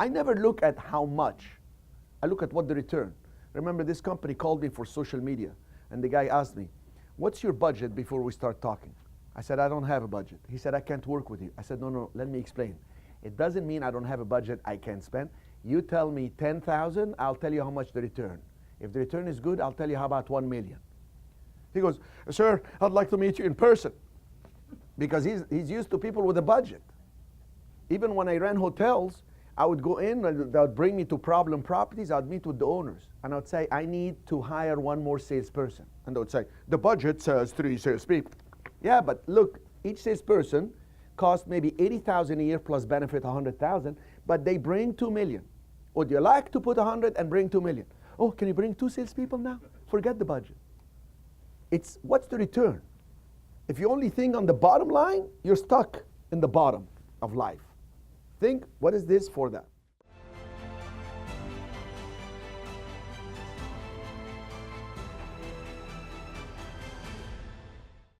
I never look at how much. I look at what the return. Remember, this company called me for social media, and the guy asked me, what's your budget before we start talking? I said, I don't have a budget. He said, I can't work with you. I said, no, let me explain. It doesn't mean I don't have a budget I can't spend. You tell me 10,000, I'll tell you how much the return. If the return is good, I'll tell you how about 1 million. He goes, sir, I'd like to meet you in person. Because he's used to people with a budget. Even when I ran hotels, I would go in, and they would bring me to problem properties, I'd meet with the owners, and I would say, I need to hire one more salesperson. And they would say, the budget says 3 salespeople. Yeah, but look, each salesperson costs maybe 80,000 a year plus benefit 100,000, but they bring 2 million. Would you like to put 100 and bring 2 million? Oh, can you bring 2 salespeople now? Forget the budget. It's what's the return? If you only think on the bottom line, you're stuck in the bottom of life. Think, what is this for that?